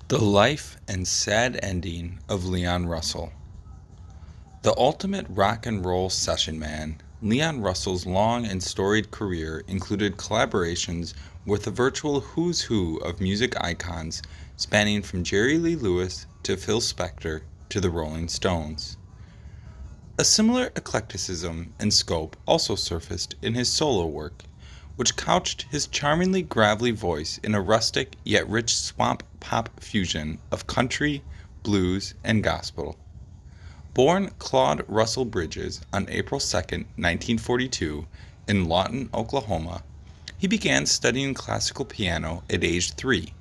The life and sad ending of Leon Russell. The ultimate rock and roll session man, Leon Russell's long and storied career included collaborations with a virtual who's who of music icons spanning from Jerry Lee Lewis to Phil Spector to the Rolling Stones. A similar eclecticism and scope also surfaced in his solo work, which couched his charmingly gravelly voice in a rustic yet rich swamp pop fusion of country, blues, and gospel. Born Claude Russell Bridges on April 2, 1942, in Lawton, Oklahoma, he began studying classical piano at age 3,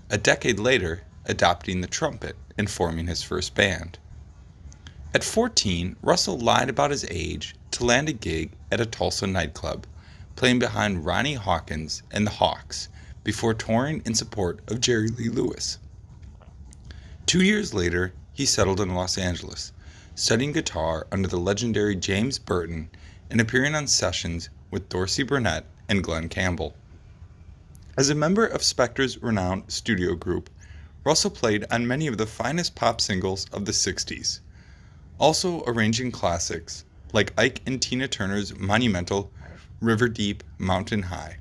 a decade later adopting the trumpet and forming his first band. At 14, Russell lied about his age to land a gig at a Tulsa nightclub, playing behind Ronnie Hawkins and the Hawks before touring in support of Jerry Lee Lewis. 2 years later, he settled in Los Angeles, studying guitar under the legendary James Burton and appearing on sessions with Dorsey Burnett and Glenn Campbell. As a member of Spector's renowned studio group, Russell played on many of the finest pop singles of the 60s, also arranging classics like Ike and Tina Turner's monumental River Deep, Mountain High.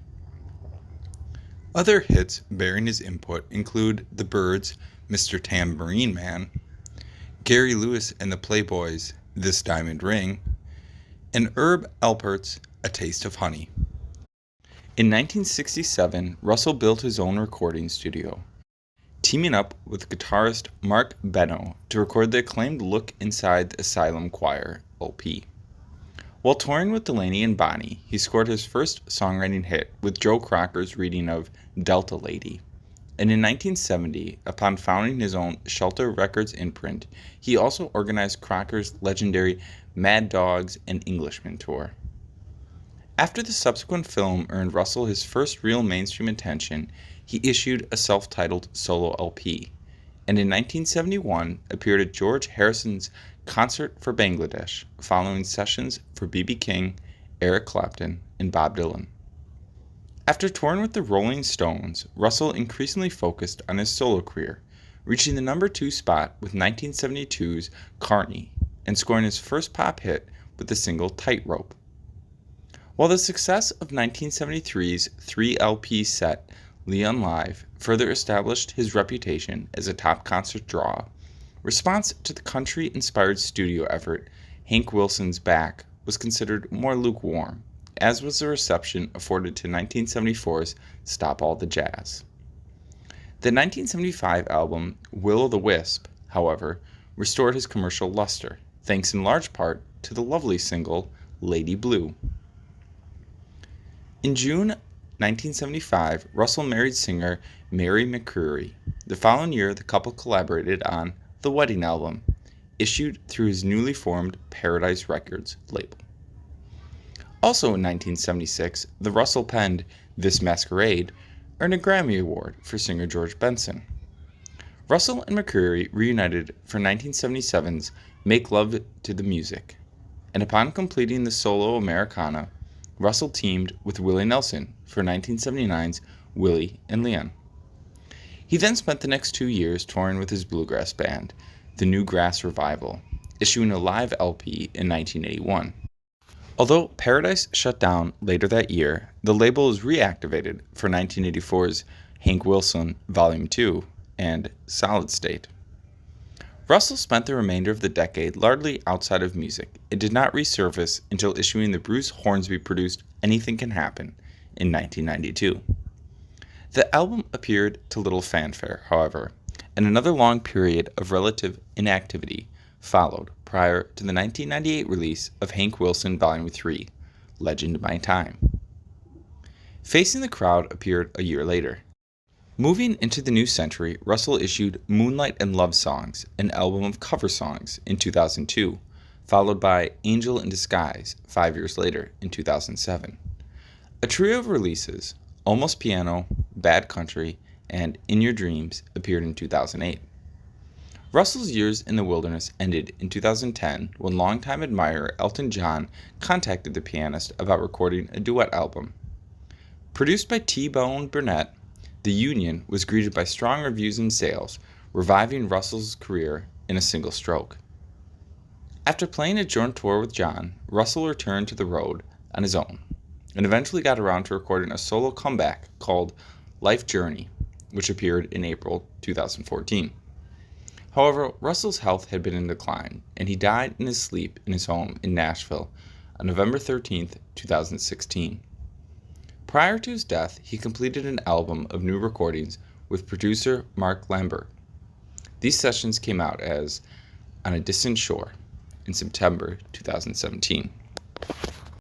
Other hits bearing his input include The Byrds' Mr. Tambourine Man, Gary Lewis and the Playboys' This Diamond Ring, and Herb Alpert's A Taste of Honey. In 1967, Russell built his own recording studio, teaming up with guitarist Mark Beno to record the acclaimed Look Inside the Asylum Choir LP. While touring with Delaney and Bonnie, he scored his first songwriting hit with Joe Crocker's reading of Delta Lady. And in 1970, upon founding his own Shelter Records imprint, he also organized Crocker's legendary Mad Dogs and Englishmen tour. After the subsequent film earned Russell his first real mainstream attention, he issued a self-titled solo LP, and in 1971 appeared at George Harrison's Concert for Bangladesh, following sessions for B.B. King, Eric Clapton, and Bob Dylan. After touring with the Rolling Stones, Russell increasingly focused on his solo career, reaching the number 2 spot with 1972's Carney, and scoring his first pop hit with the single Tightrope. While the success of 1973's 3 LP set, Leon Live, further established his reputation as a top concert draw, response to the country-inspired studio effort, Hank Wilson's Back, was considered more lukewarm, as was the reception afforded to 1974's Stop All the Jazz. The 1975 album Will-o'-the-Wisp, however, restored his commercial luster, thanks in large part to the lovely single Lady Blue. In June 1975, Russell married singer Mary McCreary. The following year, the couple collaborated on The Wedding Album, issued through his newly formed Paradise Records label. Also in 1976, the Russell penned This Masquerade earned a Grammy Award for singer George Benson. Russell and McCreary reunited for 1977's Make Love to the Music, and upon completing the solo Americana, Russell teamed with Willie Nelson for 1979's Willie and Leon. He then spent the next 2 years touring with his bluegrass band, the New Grass Revival, issuing a live LP in 1981. Although Paradise shut down later that year, the label was reactivated for 1984's Hank Wilson Volume 2 and Solid State. Russell spent the remainder of the decade largely outside of music and did not resurface until issuing the Bruce Hornsby-produced Anything Can Happen in 1992. The album appeared to little fanfare, however, and another long period of relative inactivity followed prior to the 1998 release of Hank Wilson Volume 3, Legend My Time. Facing the Crowd appeared a year later. Moving into the new century, Russell issued Moonlight and Love Songs, an album of cover songs, in 2002, followed by Angel in Disguise 5 years later in 2007. A trio of releases, Almost Piano, Bad Country, and In Your Dreams, appeared in 2008. Russell's years in the wilderness ended in 2010 when longtime admirer Elton John contacted the pianist about recording a duet album. Produced by T-Bone Burnett, the Union was greeted by strong reviews and sales, reviving Russell's career in a single stroke. After playing a joint tour with John, Russell returned to the road on his own, and eventually got around to recording a solo comeback called Life Journey, which appeared in April 2014. However, Russell's health had been in decline, and he died in his sleep in his home in Nashville on November 13, 2016. Prior to his death, he completed an album of new recordings with producer Mark Lambert. These sessions came out as On a Distant Shore in September 2017.